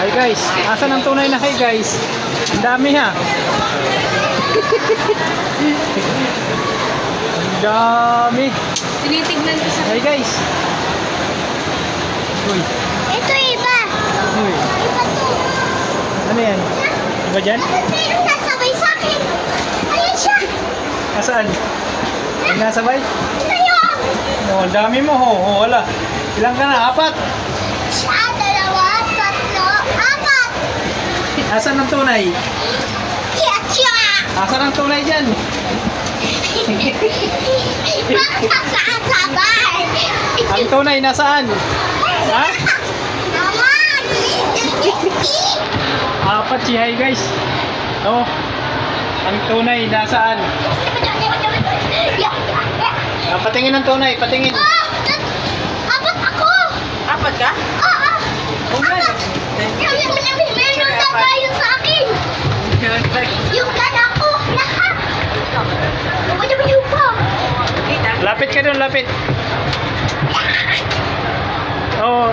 Hi guys, asan ang tunay na hi guys? Ang dami ha. Ang dami. Tinitignan ko sa... Hi guys. Uy, Ito iba. uy. Iba to. Ano yan? Iba dyan? Pero nasabay sa akin. Ayan siya. Nasaan? Ay, nasabay? Ito yun. Oh, ang dami mo ho. Oh, wala. Ilang ka na? Apat. Siya, dalawa, tatlo, apat. Asan ang tunay? Yacha. Asan ang tunay dyan? Bakit nasasabay? Ang tunay nasaan? Ha? Naman. Apat si hi guys. Oh. Ang tunay nasaan? Patingin ang tunay, patingin. Apat ako. Apat ka? Oo. Oh, man. Meron na tayo sa akin. Yung gana ko, lahat. Yung pa. Lapit ka doon, lapit. Oh,